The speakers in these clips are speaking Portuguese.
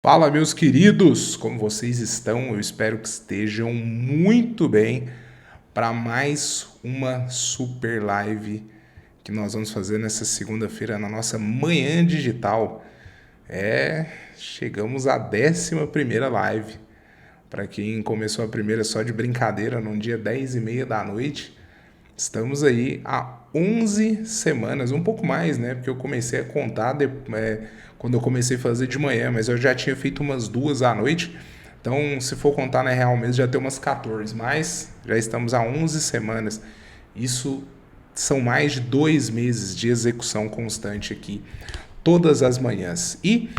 Fala, meus queridos, como vocês estão? Eu espero que estejam muito bem para mais uma super live que nós vamos fazer nessa segunda-feira na nossa manhã digital. Chegamos à 11ª live. Para quem começou a primeira só de brincadeira, num dia 10h30 da noite, estamos aí há 11 semanas, um pouco mais, né? Porque eu comecei a contar quando eu comecei a fazer de manhã, mas eu já tinha feito umas 2 à noite. Então, se for contar na real mesmo, já tem umas 14, mas já estamos há 11 semanas. Isso são mais de 2 meses de execução constante aqui, todas as manhãs. E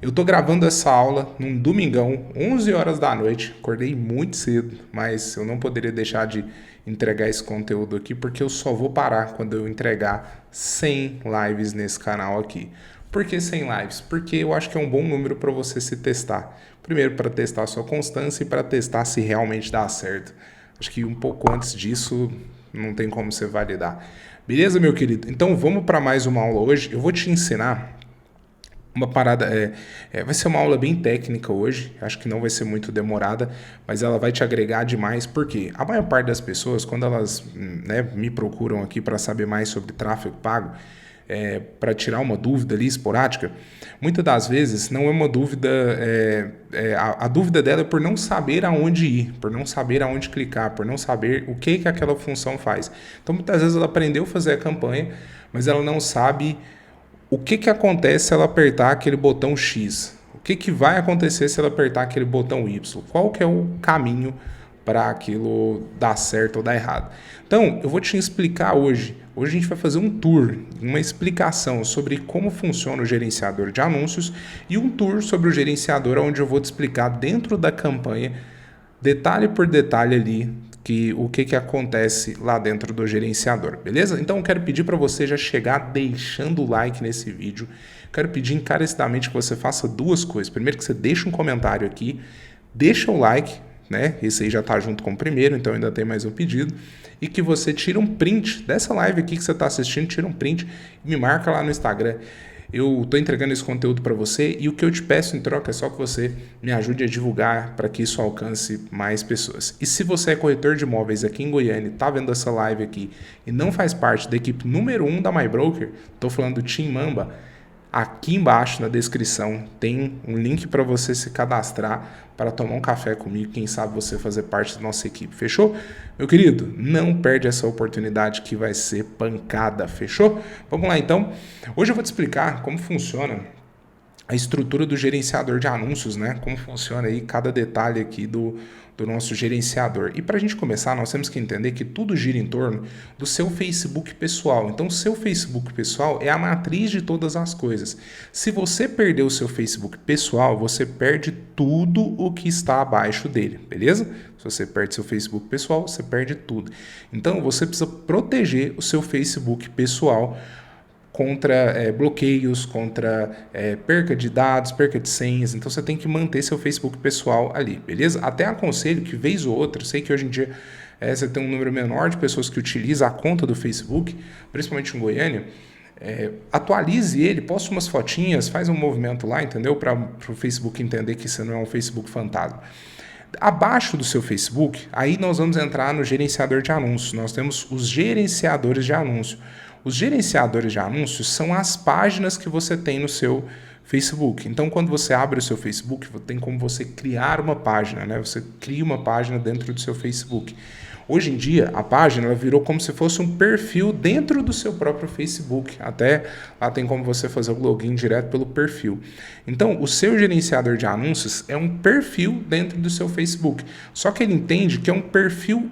eu tô gravando essa aula num domingão, 11 horas da noite. Acordei muito cedo, mas eu não poderia deixar de entregar esse conteúdo aqui porque eu só vou parar quando eu entregar 100 lives nesse canal aqui. Por que 100 lives? Porque eu acho que é um bom número para você se testar. Primeiro, para testar a sua constância e para testar se realmente dá certo. Acho que um pouco antes disso não tem como você validar. Beleza, meu querido? Então vamos para mais uma aula hoje. Eu vou te ensinar uma parada. Vai ser uma aula bem técnica hoje, acho que não vai ser muito demorada, mas ela vai te agregar demais, porque a maior parte das pessoas, quando elas me procuram aqui para saber mais sobre tráfego pago, para tirar uma dúvida ali esporádica, muitas das vezes não é uma dúvida. A dúvida dela é por não saber aonde ir, por não saber aonde clicar, por não saber o que aquela função faz. Então, muitas vezes ela aprendeu a fazer a campanha, mas ela não sabe o que acontece se ela apertar aquele botão X? O que vai acontecer se ela apertar aquele botão Y? Qual que é o caminho para aquilo dar certo ou dar errado? Então, eu vou te explicar hoje. Hoje a gente vai fazer um tour, uma explicação sobre como funciona o gerenciador de anúncios e um tour sobre o gerenciador onde eu vou te explicar dentro da campanha, detalhe por detalhe ali, o que acontece lá dentro do gerenciador, beleza? Então eu quero pedir para você já chegar deixando o like nesse vídeo. Quero pedir encarecidamente que você faça duas coisas. Primeiro, que você deixe um comentário aqui, deixa o like, né? Esse aí já tá junto com o primeiro, então ainda tem mais um pedido. E que você tire um print dessa live aqui que você está assistindo, tira um print e me marca lá no Instagram. Eu estou entregando esse conteúdo para você e o que eu te peço em troca é só que você me ajude a divulgar para que isso alcance mais pessoas. E se você é corretor de imóveis aqui em Goiânia e está vendo essa live aqui e não faz parte da equipe número 1 da MyBroker, estou falando do Team Mamba, aqui embaixo na descrição tem um link para você se cadastrar para tomar um café comigo, quem sabe você fazer parte da nossa equipe, fechou? Meu querido, não perde essa oportunidade que vai ser pancada, fechou? Vamos lá então. Hoje eu vou te explicar como funciona a estrutura do gerenciador de anúncios, né? Como funciona aí cada detalhe aqui do nosso gerenciador. E para a gente começar, nós temos que entender que tudo gira em torno do seu Facebook pessoal. Então, o seu Facebook pessoal é a matriz de todas as coisas. Se você perder o seu Facebook pessoal, você perde tudo o que está abaixo dele, beleza? Se você perde seu Facebook pessoal, você perde tudo. Então, você precisa proteger o seu Facebook pessoal contra bloqueios, contra perca de dados, perca de senhas. Então você tem que manter seu Facebook pessoal ali, beleza? Até aconselho que vez ou outra, sei que hoje em dia você tem um número menor de pessoas que utilizam a conta do Facebook, principalmente em Goiânia, atualize ele, poste umas fotinhas, faz um movimento lá, entendeu? Para o Facebook entender que isso não é um Facebook fantasma. Abaixo do seu Facebook, aí nós vamos entrar no gerenciador de anúncios. Nós temos os gerenciadores de anúncio. Os gerenciadores de anúncios são as páginas que você tem no seu Facebook. Então, quando você abre o seu Facebook, tem como você criar uma página, né? Você cria uma página dentro do seu Facebook. Hoje em dia, a página ela virou como se fosse um perfil dentro do seu próprio Facebook. Até lá tem como você fazer o login direto pelo perfil. Então, o seu gerenciador de anúncios é um perfil dentro do seu Facebook. Só que ele entende que é um perfil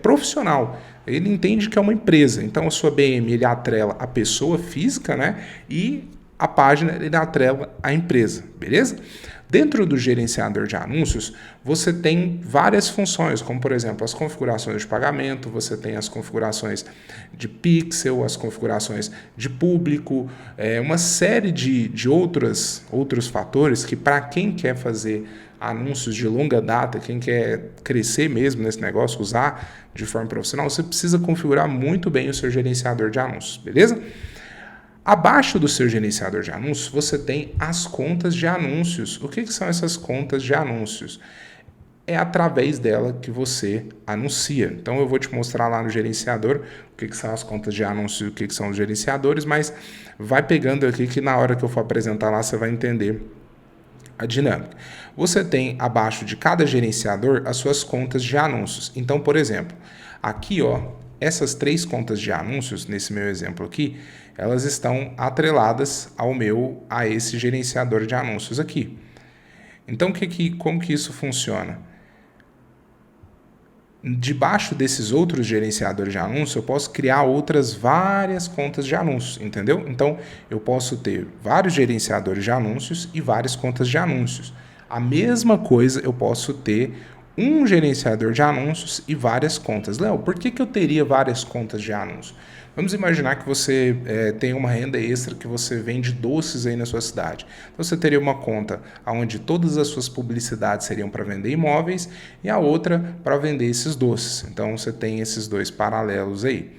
profissional. Ele entende que é uma empresa. Então, a sua BM ele atrela a pessoa física, né? E a página ele atrela a empresa, beleza? Dentro do gerenciador de anúncios, você tem várias funções, como por exemplo, as configurações de pagamento, você tem as configurações de pixel, as configurações de público, uma série de outros fatores que para quem quer fazer anúncios de longa data, quem quer crescer mesmo nesse negócio, usar de forma profissional, você precisa configurar muito bem o seu gerenciador de anúncios, beleza? Abaixo do seu gerenciador de anúncios, você tem as contas de anúncios. O que são essas contas de anúncios? É através dela que você anuncia. Então eu vou te mostrar lá no gerenciador o que são as contas de anúncios e o que são os gerenciadores, mas vai pegando aqui que na hora que eu for apresentar lá você vai entender a dinâmica. Você tem abaixo de cada gerenciador as suas contas de anúncios. Então, por exemplo, aqui essas 3 contas de anúncios, nesse meu exemplo aqui, elas estão atreladas a esse gerenciador de anúncios aqui. Então, como que isso funciona? Debaixo desses outros gerenciadores de anúncios, eu posso criar várias contas de anúncios, entendeu? Então, eu posso ter vários gerenciadores de anúncios e várias contas de anúncios. A mesma coisa eu posso ter um gerenciador de anúncios e várias contas. Léo, por que eu teria várias contas de anúncios? Vamos imaginar que você tem uma renda extra que você vende doces aí na sua cidade. Então você teria uma conta onde todas as suas publicidades seriam para vender imóveis e a outra para vender esses doces. Então você tem esses 2 paralelos aí.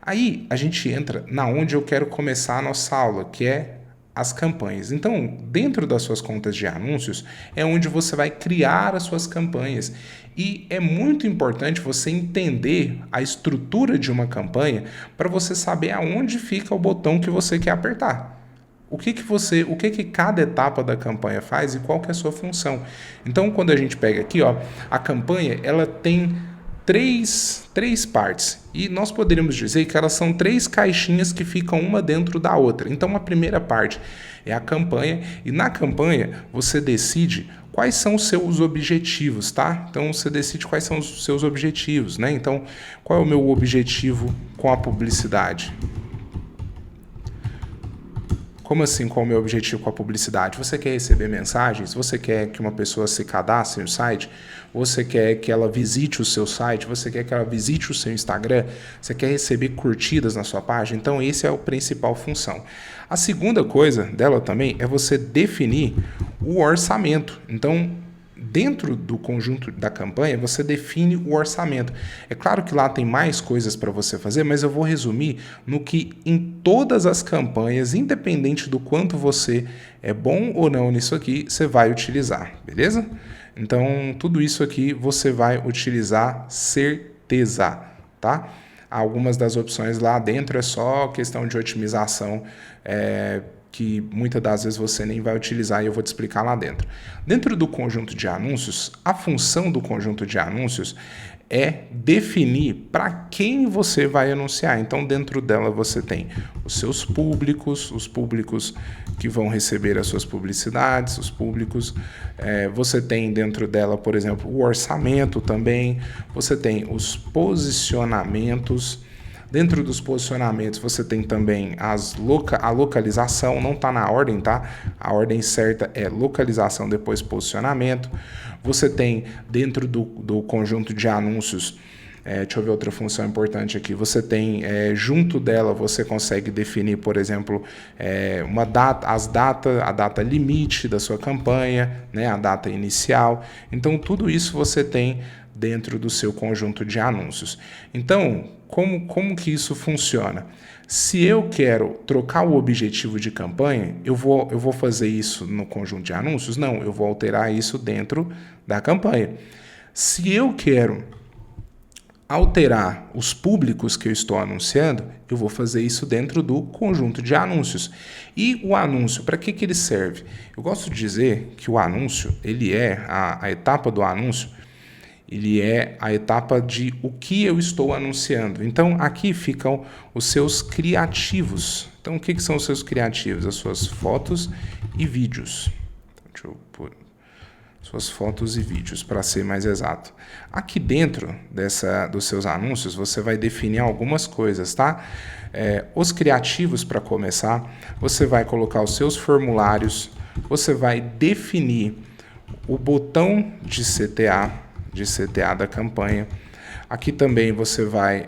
Aí a gente entra na onde eu quero começar a nossa aula, que é as campanhas. Então, dentro das suas contas de anúncios, é onde você vai criar as suas campanhas. E é muito importante você entender a estrutura de uma campanha para você saber aonde fica o botão que você quer apertar. O que cada etapa da campanha faz e qual que é a sua função. Então, quando a gente pega aqui, a campanha, ela tem três partes. E nós poderíamos dizer que elas são 3 caixinhas que ficam uma dentro da outra. Então, a primeira parte é a campanha. E na campanha, você decide quais são os seus objetivos, tá? Então, você decide quais são os seus objetivos, né? Então, qual é o meu objetivo com a publicidade? Como assim, qual é o meu objetivo com a publicidade? Você quer receber mensagens? Você quer que uma pessoa se cadastre no site? Você quer que ela visite o seu site? Você quer que ela visite o seu Instagram? Você quer receber curtidas na sua página? Então, esse é a principal função. A segunda coisa dela também é você definir o orçamento. Então, dentro do conjunto da campanha, você define o orçamento. É claro que lá tem mais coisas para você fazer, mas eu vou resumir no que em todas as campanhas, independente do quanto você é bom ou não nisso aqui, você vai utilizar, beleza? Então, tudo isso aqui você vai utilizar certeza, tá? Algumas das opções lá dentro é só questão de otimização, que muitas das vezes você nem vai utilizar e eu vou te explicar lá dentro. Dentro do conjunto de anúncios, a função do conjunto de anúncios é definir para quem você vai anunciar. Então, dentro dela você tem os seus públicos, os públicos que vão receber as suas publicidades, os públicos. Você tem dentro dela, por exemplo, o orçamento também. Você tem os posicionamentos. Dentro dos posicionamentos você tem também a localização, não está na ordem, tá? A ordem certa é localização, depois posicionamento. Você tem dentro do conjunto de anúncios, deixa eu ver outra função importante aqui, você tem, junto dela você consegue definir, por exemplo, a data limite da sua campanha, né? A data inicial. Então tudo isso você tem dentro do seu conjunto de anúncios. Então, como que isso funciona? Se eu quero trocar o objetivo de campanha, eu vou fazer isso no conjunto de anúncios? Não, eu vou alterar isso dentro da campanha. Se eu quero alterar os públicos que eu estou anunciando, eu vou fazer isso dentro do conjunto de anúncios. E o anúncio, para que ele serve? Eu gosto de dizer que o anúncio, ele é a etapa do anúncio, ele é a etapa de o que eu estou anunciando. Então, aqui ficam os seus criativos. Então, o que são os seus criativos? As suas fotos e vídeos. Deixa eu pôr suas fotos e vídeos, para ser mais exato. Aqui dentro dos seus anúncios, você vai definir algumas coisas, tá? Os criativos, para começar, você vai colocar os seus formulários, você vai definir o botão de CTA da campanha. Aqui também você vai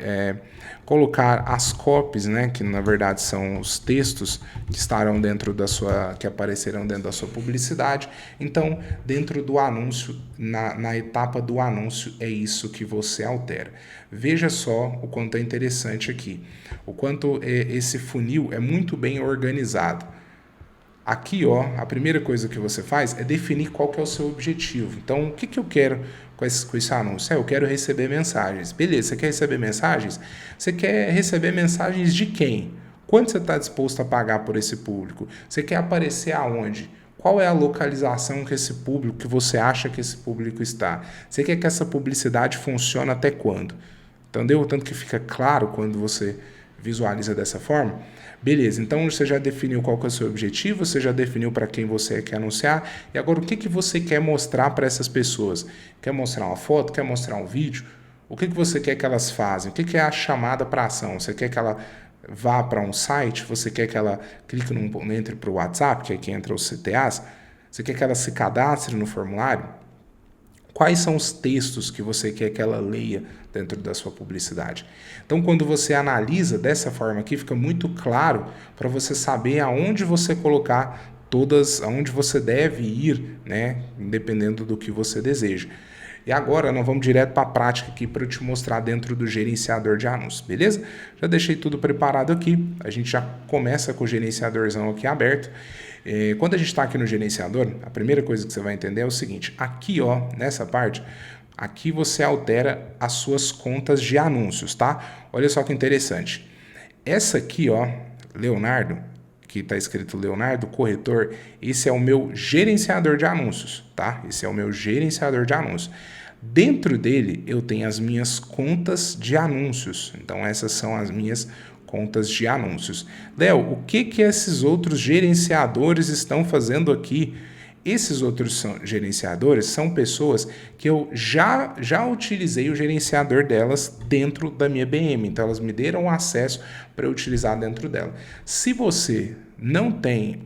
colocar as copies, né, que na verdade são os textos que estarão dentro da sua, que aparecerão dentro da sua publicidade. Então, dentro do anúncio, na etapa do anúncio, é isso que você altera. Veja só o quanto é interessante aqui, o quanto esse funil é muito bem organizado. Aqui, ó, a primeira coisa que você faz é definir qual que é o seu objetivo. Então, o que eu quero com esse anúncio? Eu quero receber mensagens. Beleza, você quer receber mensagens? Você quer receber mensagens de quem? Quanto você está disposto a pagar por esse público? Você quer aparecer aonde? Qual é a localização que esse público, que você acha que esse público está? Você quer que essa publicidade funcione até quando? Entendeu? Tanto que fica claro quando você visualiza dessa forma. Beleza, então você já definiu qual que é o seu objetivo, você já definiu para quem você quer anunciar, e agora o que você quer mostrar para essas pessoas? Quer mostrar uma foto? Quer mostrar um vídeo? O que você quer que elas façam? O que é a chamada para ação? Você quer que ela vá para um site? Você quer que ela clique entre para o WhatsApp, que é que entra os CTAs? Você quer que ela se cadastre no formulário? Quais são os textos que você quer que ela leia dentro da sua publicidade? Então, quando você analisa dessa forma aqui, fica muito claro para você saber aonde você colocar aonde você deve ir, né? Independendo do que você deseja. E agora nós vamos direto para a prática aqui para eu te mostrar dentro do gerenciador de anúncios, beleza? Já deixei tudo preparado aqui, a gente já começa com o gerenciadorzão aqui aberto. Quando a gente está aqui no gerenciador, a primeira coisa que você vai entender é o seguinte, aqui ó, nessa parte, aqui você altera as suas contas de anúncios, tá? Olha só que interessante. Essa aqui ó, Leonardo, que está escrito Leonardo, corretor, esse é o meu gerenciador de anúncios, tá? Esse é o meu gerenciador de anúncios. Dentro dele eu tenho as minhas contas de anúncios, então essas são as minhas contas de anúncios. Léo, o que esses outros gerenciadores estão fazendo aqui? Esses outros gerenciadores são pessoas que eu já utilizei o gerenciador delas dentro da minha BM. Então, elas me deram acesso para eu utilizar dentro dela. Se você não tem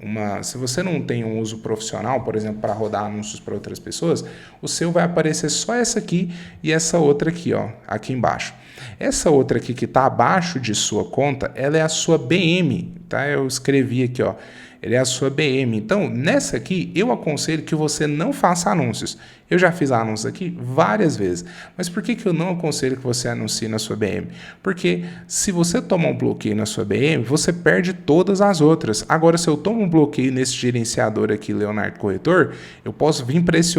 um uso profissional, por exemplo, para rodar anúncios para outras pessoas, o seu vai aparecer só essa aqui e essa outra aqui, ó, aqui embaixo. Essa outra aqui que está abaixo de sua conta, ela é a sua BM, tá? Eu escrevi aqui, ó. Ele é a sua BM. Então, nessa aqui, eu aconselho que você não faça anúncios. Eu já fiz anúncios aqui várias vezes. Mas por que eu não aconselho que você anuncie na sua BM? Porque se você tomar um bloqueio na sua BM, você perde todas as outras. Agora, se eu tomo um bloqueio nesse gerenciador aqui, Leonardo Corretor, eu posso vir para esse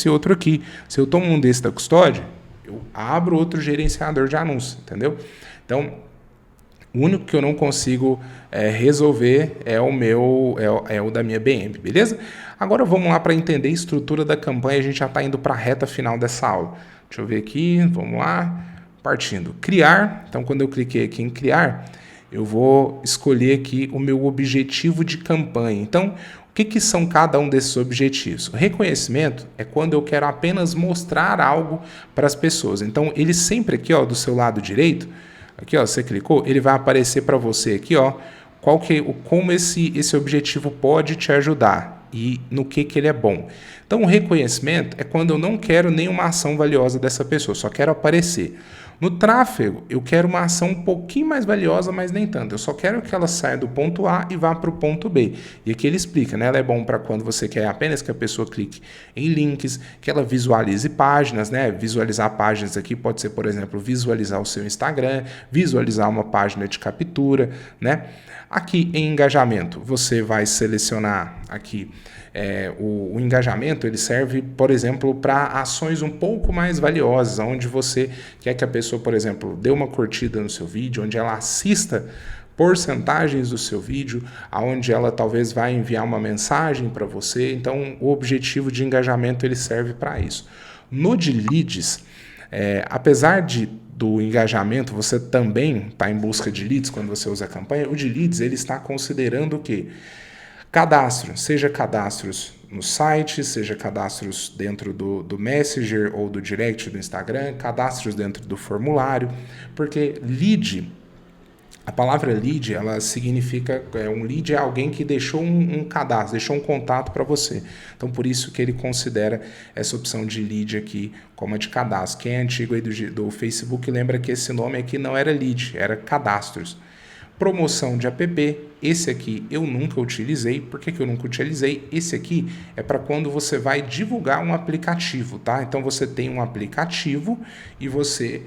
outro aqui. Se eu tomo um desse da custódia, eu abro outro gerenciador de anúncios, entendeu? Então, o único que eu não consigo resolver é o da minha BM, beleza? Agora vamos lá para entender a estrutura da campanha. A gente já está indo para a reta final dessa aula. Deixa eu ver aqui, vamos lá. Partindo. Criar. Então, quando eu cliquei aqui em criar, eu vou escolher aqui o meu objetivo de campanha. Então, o que são cada um desses objetivos? O reconhecimento é quando eu quero apenas mostrar algo para as pessoas. Então, ele sempre aqui, ó, do seu lado direito, aqui, ó, você clicou, ele vai aparecer para você aqui, ó, como esse objetivo pode te ajudar e no que ele é bom. Então, o reconhecimento é quando eu não quero nenhuma ação valiosa dessa pessoa, só quero aparecer. No tráfego, eu quero uma ação um pouquinho mais valiosa, mas nem tanto. Eu só quero que ela saia do ponto A e vá para o ponto B. E aqui ele explica, né? Ela é bom para quando você quer apenas que a pessoa clique em links, que ela visualize páginas, né? Visualizar páginas aqui pode ser, por exemplo, visualizar o seu Instagram, visualizar uma página de captura, né? Aqui em engajamento, você vai selecionar aqui o engajamento, ele serve, por exemplo, para ações um pouco mais valiosas, onde você quer que a pessoa, por exemplo, dê uma curtida no seu vídeo, onde ela assista porcentagens do seu vídeo, aonde ela talvez vai enviar uma mensagem para você. Então, o objetivo de engajamento ele serve para isso. No de leads, apesar do engajamento, você também está em busca de leads quando você usa a campanha. O de leads ele está considerando o quê? Cadastro, seja cadastros no site, seja cadastros dentro do Messenger ou do Direct do Instagram, cadastros dentro do formulário, porque lead A palavra lead, ela significa, um lead é alguém que deixou um cadastro, deixou um contato para você. Então, por isso que ele considera essa opção de lead aqui como a de cadastro. Quem é antigo aí do Facebook lembra que esse nome aqui não era lead, era cadastros. Promoção de app, esse aqui eu nunca utilizei. Por que eu nunca utilizei? Esse aqui é para quando você vai divulgar um aplicativo, tá? Então você tem um aplicativo e você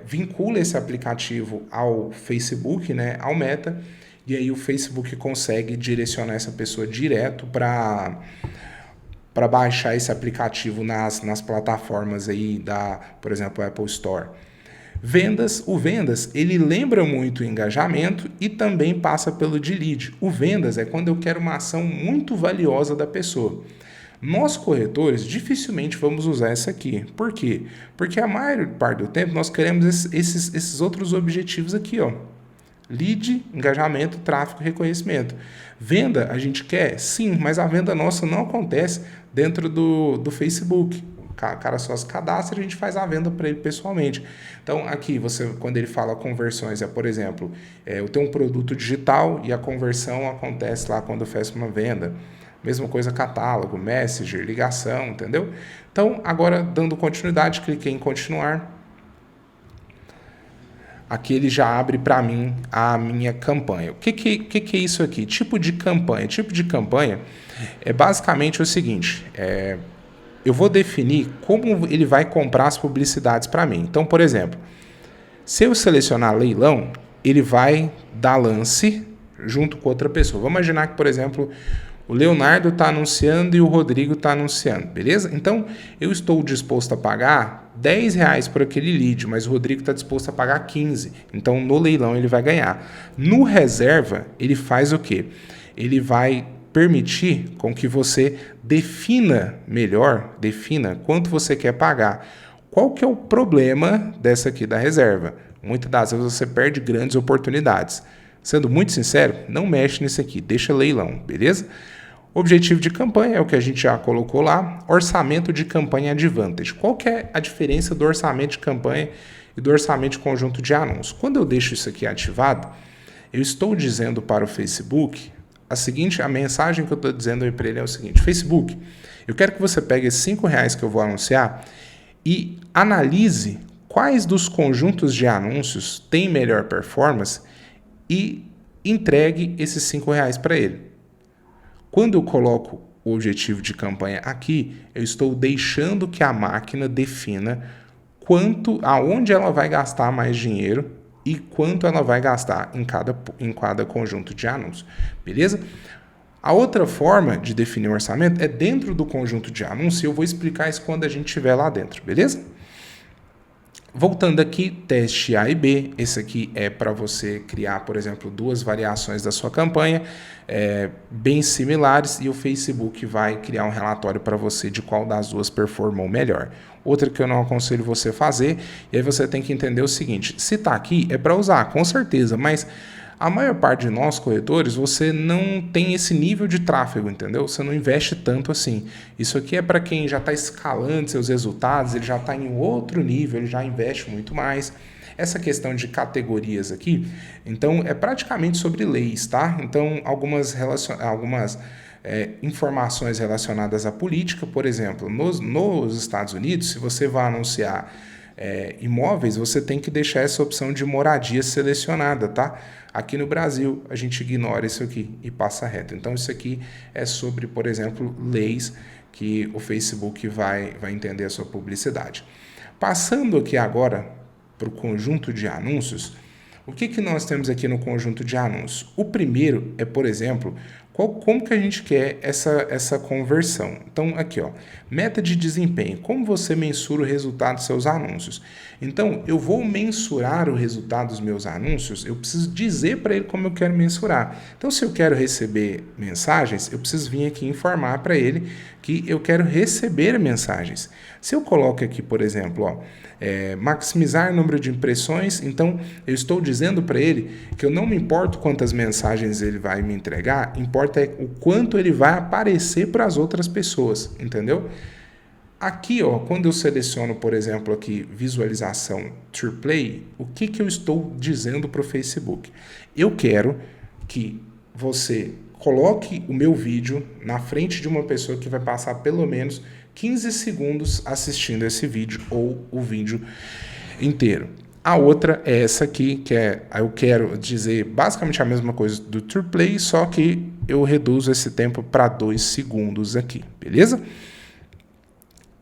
vincula esse aplicativo ao Facebook, né, ao Meta, e aí o Facebook consegue direcionar essa pessoa direto para baixar esse aplicativo nas plataformas aí por exemplo, Apple Store. O Vendas, ele lembra muito o engajamento e também passa pelo de lead. O Vendas é quando eu quero uma ação muito valiosa da pessoa. Nós, corretores, dificilmente vamos usar essa aqui. Por quê? Porque a maior parte do tempo nós queremos esses outros objetivos aqui, ó. Lead, engajamento, tráfego, reconhecimento. Venda, a gente quer? Sim, mas a venda nossa não acontece dentro do Facebook. O cara só se cadastra e a gente faz a venda para ele pessoalmente. Então, aqui, quando ele fala conversões, por exemplo, eu tenho um produto digital e a conversão acontece lá quando eu faço uma venda. Mesma coisa catálogo, Messenger, ligação, entendeu? Então, agora, dando continuidade, cliquei em continuar. Aqui ele já abre para mim a minha campanha. O que é isso aqui? Tipo de campanha. Tipo de campanha é basicamente o seguinte, eu vou definir como ele vai comprar as publicidades para mim. Então, por exemplo, se eu selecionar leilão, ele vai dar lance junto com outra pessoa. Vamos imaginar que, por exemplo, o Leonardo está anunciando e o Rodrigo está anunciando, beleza? Então, eu estou disposto a pagar R$10 por aquele lead, mas o Rodrigo está disposto a pagar 15. Então, no leilão, ele vai ganhar. No reserva, ele faz o quê? Ele vai permitir com que você defina quanto você quer pagar. Qual que é o problema dessa aqui da reserva? Muitas das vezes você perde grandes oportunidades. Sendo muito sincero, não mexe nisso aqui, deixa leilão, beleza? Objetivo de campanha é o que a gente já colocou lá. Orçamento de campanha Advantage. Qual que é a diferença do orçamento de campanha e do orçamento de conjunto de anúncios? Quando eu deixo isso aqui ativado, eu estou dizendo para o Facebook a mensagem que eu estou dizendo para ele é o seguinte: Facebook, eu quero que você pegue esses R$5 que eu vou anunciar e analise quais dos conjuntos de anúncios têm melhor performance e entregue esses R$5 para ele. Quando eu coloco o objetivo de campanha aqui, eu estou deixando que a máquina defina aonde ela vai gastar mais dinheiro e quanto ela vai gastar em cada conjunto de anúncios, beleza? A outra forma de definir o orçamento é dentro do conjunto de anúncios, e eu vou explicar isso quando a gente estiver lá dentro, beleza? Voltando aqui, teste A e B. Esse aqui é para você criar, por exemplo, 2 variações da sua campanha bem similares e o Facebook vai criar um relatório para você de qual das duas performou melhor. Outra que eu não aconselho você fazer, e aí você tem que entender o seguinte: se está aqui é para usar, com certeza, mas a maior parte de nós, corretores, você não tem esse nível de tráfego, entendeu? Você não investe tanto assim. Isso aqui é para quem já está escalando seus resultados, ele já está em outro nível, ele já investe muito mais. Essa questão de categorias aqui, então, é praticamente sobre leis, tá? Então, algumas informações relacionadas à política, por exemplo, nos Estados Unidos, se você vai anunciar imóveis, você tem que deixar essa opção de moradia selecionada, tá? Aqui no Brasil, a gente ignora isso aqui e passa reto. Então, isso aqui é sobre, por exemplo, leis que o Facebook vai entender a sua publicidade. Passando aqui agora para o conjunto de anúncios, o que nós temos aqui no conjunto de anúncios? O primeiro é, por exemplo, como que a gente quer essa conversão. Então, aqui, ó, meta de desempenho. Como você mensura o resultado dos seus anúncios? Então, eu vou mensurar o resultado dos meus anúncios, eu preciso dizer para ele como eu quero mensurar. Então, se eu quero receber mensagens, eu preciso vir aqui informar para ele que eu quero receber mensagens. Se eu coloco aqui, por exemplo, ó, maximizar o número de impressões, então eu estou dizendo para ele que eu não me importo quantas mensagens ele vai me entregar, importa o quanto ele vai aparecer para as outras pessoas, entendeu? Aqui, ó, quando eu seleciono, por exemplo, aqui visualização TruePlay, o que eu estou dizendo para o Facebook? Eu quero que você coloque o meu vídeo na frente de uma pessoa que vai passar pelo menos 15 segundos assistindo esse vídeo ou o vídeo inteiro. A outra é essa aqui, que eu quero dizer basicamente a mesma coisa do TruePlay, só que eu reduzo esse tempo para 2 segundos aqui, beleza?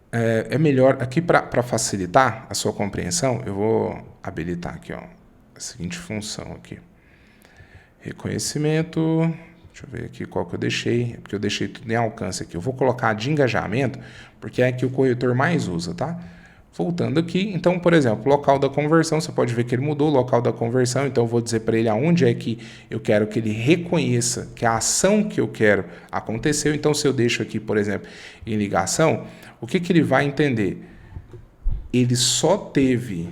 É melhor, aqui para facilitar a sua compreensão, eu vou habilitar aqui, ó, a seguinte função aqui. Reconhecimento, deixa eu ver aqui qual que eu deixei, porque eu deixei tudo em alcance aqui. Eu vou colocar de engajamento, porque é que o corretor mais usa, tá? Voltando aqui, então, por exemplo, local da conversão, você pode ver que ele mudou o local da conversão, então eu vou dizer para ele aonde é que eu quero que ele reconheça que a ação que eu quero aconteceu. Então, se eu deixo aqui, por exemplo, em ligação, o que ele vai entender? Ele só teve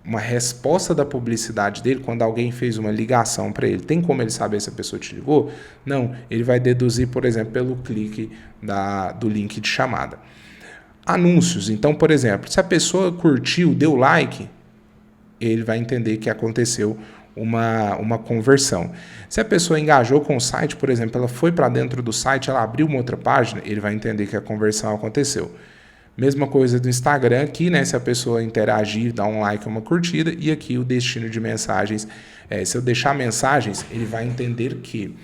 uma resposta da publicidade dele quando alguém fez uma ligação para ele. Tem como ele saber se a pessoa te ligou? Não, ele vai deduzir, por exemplo, pelo clique do link de chamada. Anúncios. Então, por exemplo, se a pessoa curtiu, deu like, ele vai entender que aconteceu uma conversão. Se a pessoa engajou com o site, por exemplo, ela foi para dentro do site, ela abriu uma outra página, ele vai entender que a conversão aconteceu. Mesma coisa do Instagram aqui, né? Se a pessoa interagir, dar um like, uma curtida, e aqui o destino de mensagens. Se eu deixar mensagens, ele vai entender que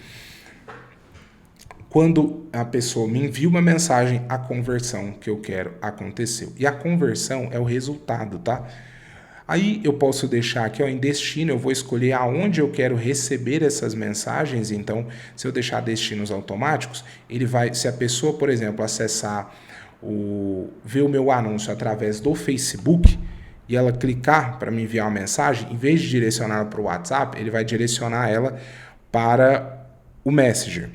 quando a pessoa me envia uma mensagem, a conversão que eu quero aconteceu. E a conversão é o resultado, tá? Aí eu posso deixar aqui, ó, em destino, eu vou escolher aonde eu quero receber essas mensagens. Então, se eu deixar destinos automáticos, ele vai, se a pessoa, por exemplo, acessar ver o meu anúncio através do Facebook e ela clicar para me enviar uma mensagem, em vez de direcionar para o WhatsApp, ele vai direcionar ela para o Messenger.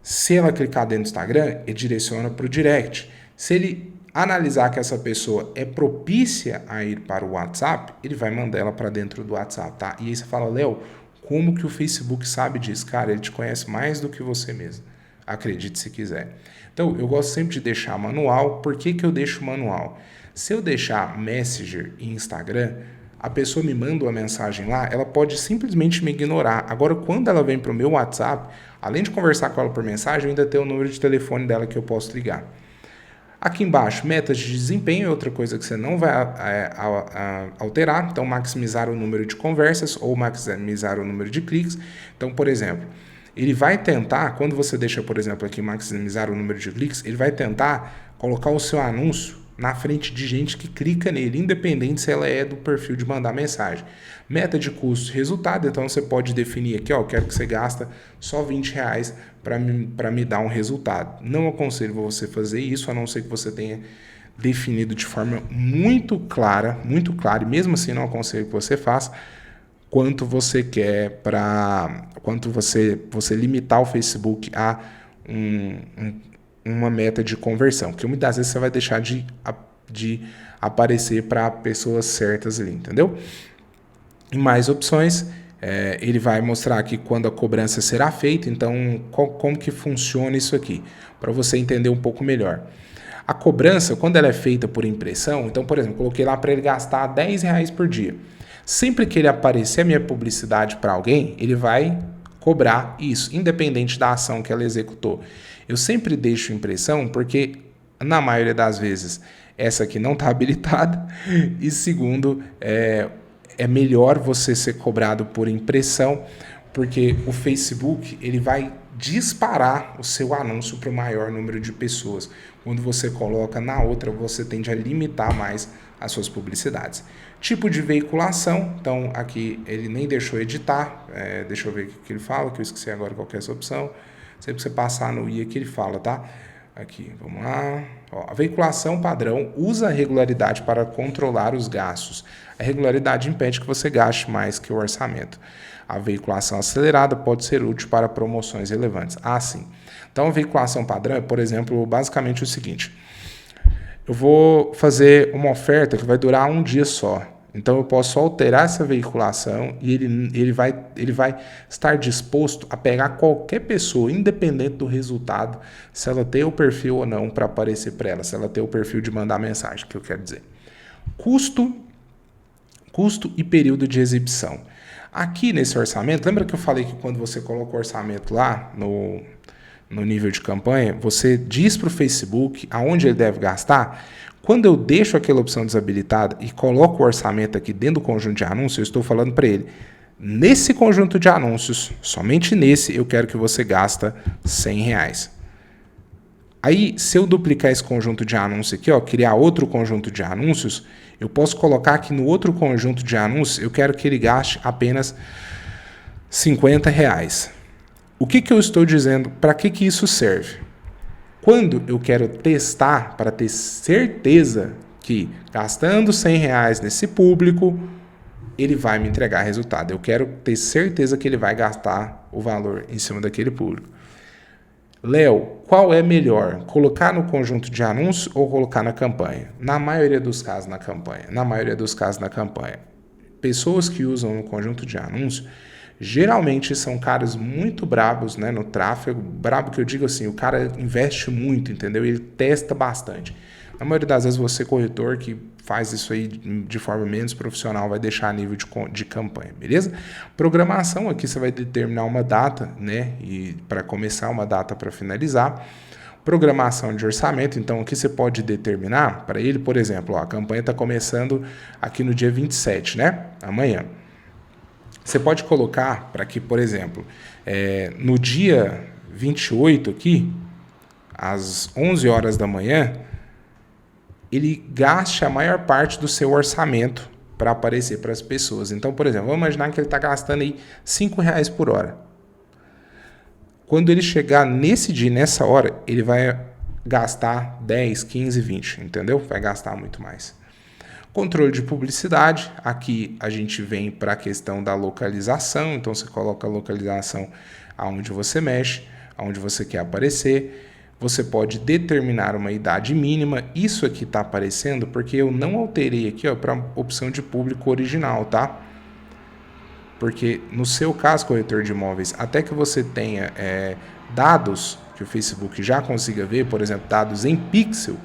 Se ela clicar dentro do Instagram, ele direciona para o Direct. Se ele analisar que essa pessoa é propícia a ir para o WhatsApp, ele vai mandar ela para dentro do WhatsApp, tá? E aí você fala, Léo, como que o Facebook sabe disso? Cara, ele te conhece mais do que você mesmo. Acredite se quiser. Então, eu gosto sempre de deixar manual. Por que eu deixo manual? Se eu deixar Messenger e Instagram, a pessoa me manda uma mensagem lá, ela pode simplesmente me ignorar. Agora, quando ela vem para o meu WhatsApp, além de conversar com ela por mensagem, eu ainda tenho o número de telefone dela que eu posso ligar. Aqui embaixo, metas de desempenho é outra coisa que você não vai alterar. Então, maximizar o número de conversas ou maximizar o número de cliques. Então, por exemplo, ele vai tentar, quando você deixa, por exemplo, aqui maximizar o número de cliques, ele vai tentar colocar o seu anúncio na frente de gente que clica nele, independente se ela é do perfil de mandar mensagem. Meta de custo e resultado, então você pode definir aqui, ó, eu quero que você gasta só R$20 para me dar um resultado. Não aconselho você fazer isso, a não ser que você tenha definido de forma muito clara, e mesmo assim não aconselho que você faça, quanto você quer quanto você limitar o Facebook a uma meta de conversão, porque muitas vezes você vai deixar de aparecer para pessoas certas ali, entendeu? Em mais opções, ele vai mostrar aqui quando a cobrança será feita, então como que funciona isso aqui, para você entender um pouco melhor. A cobrança, quando ela é feita por impressão, então, por exemplo, coloquei lá para ele gastar R$10 por dia. Sempre que ele aparecer a minha publicidade para alguém, ele vai cobrar isso, independente da ação que ela executou. Eu sempre deixo impressão porque, na maioria das vezes, essa aqui não está habilitada. E segundo, é melhor você ser cobrado por impressão, porque o Facebook ele vai disparar o seu anúncio para o maior número de pessoas. Quando você coloca na outra, você tende a limitar mais as suas publicidades. Tipo de veiculação, então aqui ele nem deixou editar, deixa eu ver o que ele fala, que eu esqueci agora qual que é essa opção. Sempre que você passar no i aqui ele fala, tá? Aqui, vamos lá. Ó, a veiculação padrão usa a regularidade para controlar os gastos. A regularidade impede que você gaste mais que o orçamento. A veiculação acelerada pode ser útil para promoções relevantes. Ah, sim. Então, a veiculação padrão é, por exemplo, basicamente o seguinte. Eu vou fazer uma oferta que vai durar um dia só. Então eu posso alterar essa veiculação e ele vai estar disposto a pegar qualquer pessoa, independente do resultado, se ela tem o perfil ou não para aparecer para ela, se ela tem o perfil de mandar mensagem, que eu quero dizer. Custo e período de exibição. Aqui nesse orçamento, lembra que eu falei que quando você coloca o orçamento lá no nível de campanha, você diz para o Facebook aonde ele deve gastar? Quando eu deixo aquela opção desabilitada e coloco o orçamento aqui dentro do conjunto de anúncios, eu estou falando para ele, nesse conjunto de anúncios, somente nesse, eu quero que você gasta R$100. Aí, se eu duplicar esse conjunto de anúncios aqui, ó, criar outro conjunto de anúncios, eu posso colocar aqui no outro conjunto de anúncios, eu quero que ele gaste apenas R$50. O que eu estou dizendo? Para que isso serve? Quando eu quero testar, para ter certeza que gastando R$100 nesse público, ele vai me entregar resultado. Eu quero ter certeza que ele vai gastar o valor em cima daquele público. Léo, qual é melhor? Colocar no conjunto de anúncios ou colocar na campanha? Na maioria dos casos na campanha. Na maioria dos casos na campanha. Pessoas que usam no conjunto de anúncios geralmente são caras muito brabos, né, no tráfego. Brabo que eu digo assim, o cara investe muito, entendeu? Ele testa bastante. Na maioria das vezes você, corretor, que faz isso aí de forma menos profissional, vai deixar a nível de campanha, beleza? Programação, aqui você vai determinar uma data, né, e para começar, uma data para finalizar. Programação de orçamento, então aqui você pode determinar para ele, por exemplo, ó, a campanha está começando aqui no dia 27, né, amanhã. Você pode colocar para que, por exemplo, no dia 28 aqui, às 11 horas da manhã, ele gaste a maior parte do seu orçamento para aparecer para as pessoas. Então, por exemplo, vamos imaginar que ele está gastando aí R$5 por hora. Quando ele chegar nesse dia, nessa hora, ele vai gastar 10, 15, 20, entendeu? Vai gastar muito mais. Controle de publicidade, aqui a gente vem para a questão da localização, então você coloca a localização aonde você mexe, aonde você quer aparecer. Você pode determinar uma idade mínima, isso aqui está aparecendo porque eu não alterei aqui para a opção de público original, tá? Porque no seu caso, corretor de imóveis, até que você tenha dados que o Facebook já consiga ver, por exemplo, dados em pixel,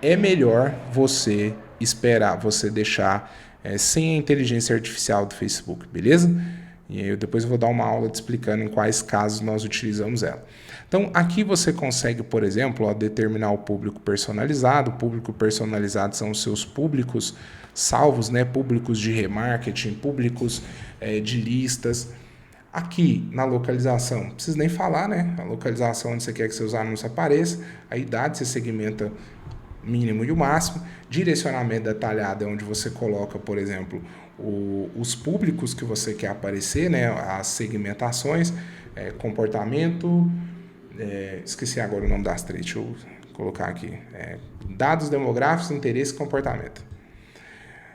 é melhor você esperar, você deixar sem a inteligência artificial do Facebook, beleza? E aí depois eu vou dar uma aula te explicando em quais casos nós utilizamos ela. Então aqui você consegue, por exemplo, determinar o público personalizado. O público personalizado são os seus públicos salvos, né? Públicos de remarketing, públicos de listas. Aqui na localização, não precisa nem falar, né? A localização onde você quer que seus anúncios apareçam, a idade você segmenta mínimo e o máximo. Direcionamento detalhado é onde você coloca, por exemplo, os públicos que você quer aparecer, né? As segmentações, comportamento, esqueci agora o nome das três, deixa eu colocar aqui, dados demográficos, interesse e comportamento.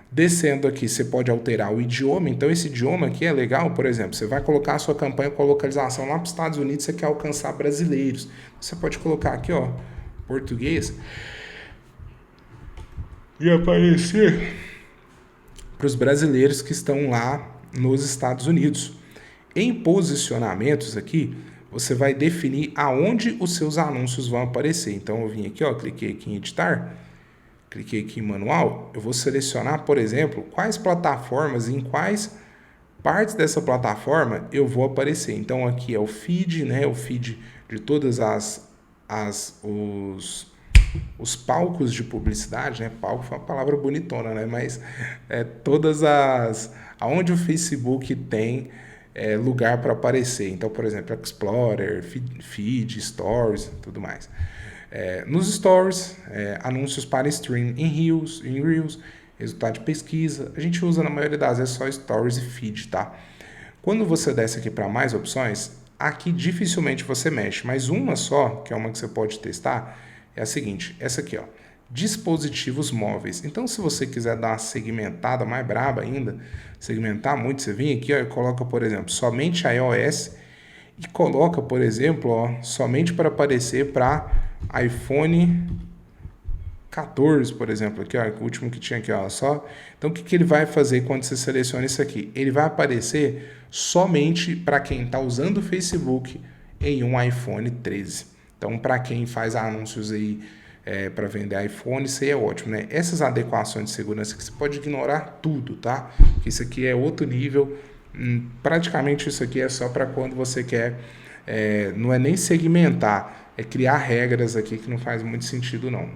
Descendo aqui, você pode alterar o idioma, então esse idioma aqui é legal, por exemplo, você vai colocar a sua campanha com a localização lá para os Estados Unidos, você quer alcançar brasileiros, você pode colocar aqui, ó, português, e aparecer para os brasileiros que estão lá nos Estados Unidos. Em posicionamentos aqui, você vai definir aonde os seus anúncios vão aparecer. Então eu vim aqui, ó, cliquei aqui em editar, cliquei aqui em manual, eu vou selecionar, por exemplo, quais plataformas e em quais partes dessa plataforma eu vou aparecer. Então aqui é o feed, né, o feed de todas os palcos de publicidade, né? Palco foi uma palavra bonitona, né? Mas todas aonde o Facebook tem lugar para aparecer. Então, por exemplo, Explorer, Feed, Stories, tudo mais. Nos Stories, anúncios para stream em Reels, resultado de pesquisa. A gente usa na maioria das vezes só Stories e Feed, tá? Quando você desce aqui para mais opções, aqui dificilmente você mexe, mas uma só, que é uma que você pode testar, é a seguinte, essa aqui, ó, dispositivos móveis. Então, se você quiser dar uma segmentada mais braba ainda, segmentar muito, você vem aqui, ó, e coloca, por exemplo, somente iOS e coloca, por exemplo, ó, somente para aparecer para iPhone 14, por exemplo, aqui, ó, o último que tinha aqui, ó, só. Então, o que, que ele vai fazer quando você seleciona isso aqui? Ele vai aparecer somente para quem está usando o Facebook em um iPhone 13. Então, para quem faz anúncios aí para vender iPhone, isso aí é ótimo, né? Essas adequações de segurança que você pode ignorar tudo, tá? Porque isso aqui é outro nível. Praticamente isso aqui é só para quando você quer, não é nem segmentar, é criar regras aqui que não faz muito sentido não.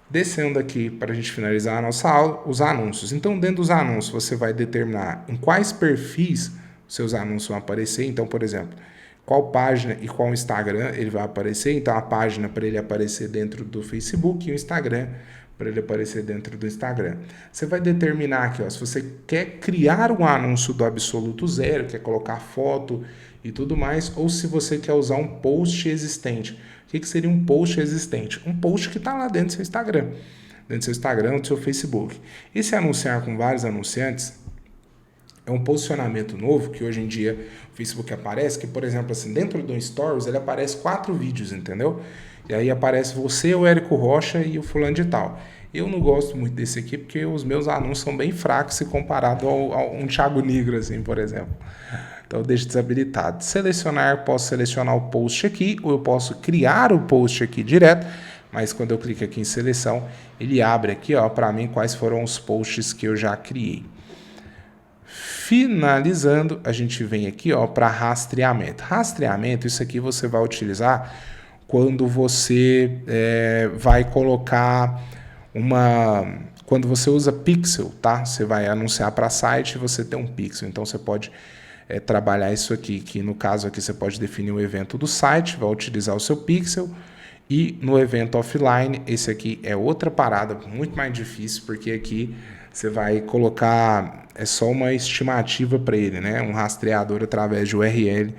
Descendo aqui para a gente finalizar a nossa aula, os anúncios. Então, dentro dos anúncios, você vai determinar em quais perfis seus anúncios vão aparecer. Então, por exemplo, qual página e qual Instagram ele vai aparecer. Então, a página para ele aparecer dentro do Facebook e o Instagram para ele aparecer dentro do Instagram. Você vai determinar aqui, ó, se você quer criar um anúncio do absoluto zero, quer colocar foto e tudo mais, ou se você quer usar um post existente. O que seria um post existente? Um post que está lá dentro do seu Instagram, do seu Facebook. E se anunciar com vários anunciantes, é um posicionamento novo que hoje em dia o Facebook aparece, que, por exemplo, assim, dentro do Stories ele aparece 4 vídeos, entendeu? E aí aparece você, o Érico Rocha e o fulano de tal. Eu não gosto muito desse aqui porque os meus anúncios são bem fracos se comparado a um Thiago Negro, assim, por exemplo. Então eu deixo desabilitado. Selecionar, posso selecionar o post aqui, ou eu posso criar o post aqui direto, mas quando eu clico aqui em seleção, ele abre aqui, ó, para mim quais foram os posts que eu já criei. Finalizando, a gente vem aqui, ó, para rastreamento. Rastreamento, isso aqui você vai utilizar quando você vai colocar quando você usa pixel, tá? Você vai anunciar para site e você tem um pixel. Então você pode trabalhar isso aqui, que no caso aqui você pode definir o evento do site, vai utilizar o seu pixel. E no evento offline, esse aqui é outra parada muito mais difícil, porque aqui você vai colocar, é só uma estimativa para ele, né? Um rastreador através de URL.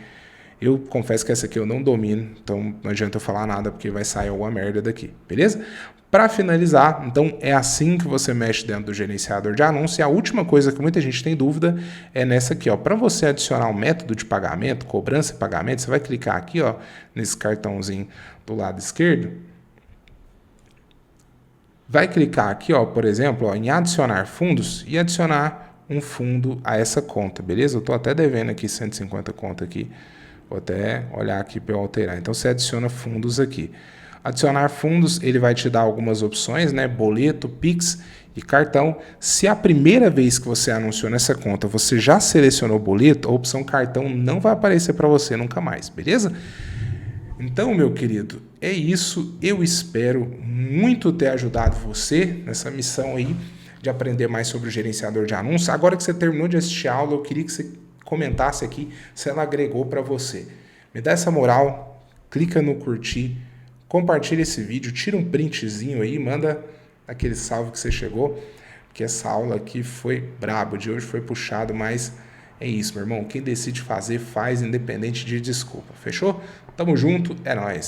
Eu confesso que essa aqui eu não domino, então não adianta eu falar nada, porque vai sair alguma merda daqui, beleza? Para finalizar, então é assim que você mexe dentro do gerenciador de anúncio. E a última coisa que muita gente tem dúvida é nessa aqui, ó. Para você adicionar um método de pagamento, cobrança e pagamento, você vai clicar aqui, ó, nesse cartãozinho do lado esquerdo. Vai clicar aqui, ó, por exemplo, ó, em adicionar fundos e adicionar um fundo a essa conta, beleza? Eu estou até devendo aqui 150 conto aqui. Vou até olhar aqui para eu alterar. Então você adiciona fundos aqui. Adicionar fundos, ele vai te dar algumas opções, né? Boleto, Pix e cartão. Se a primeira vez que você anunciou nessa conta você já selecionou boleto, a opção cartão não vai aparecer para você nunca mais, beleza? Então, meu querido, é isso. Eu espero muito ter ajudado você nessa missão aí de aprender mais sobre o gerenciador de anúncios. Agora que você terminou de assistir a aula, eu queria que você comentasse aqui se ela agregou para você. Me dá essa moral, clica no curtir, compartilha esse vídeo, tira um printzinho aí, manda aquele salve que você chegou, porque essa aula aqui foi brabo, de hoje foi puxado, mas é isso, meu irmão. Quem decide fazer, faz, independente de desculpa. Fechou? Tamo junto, é nóis.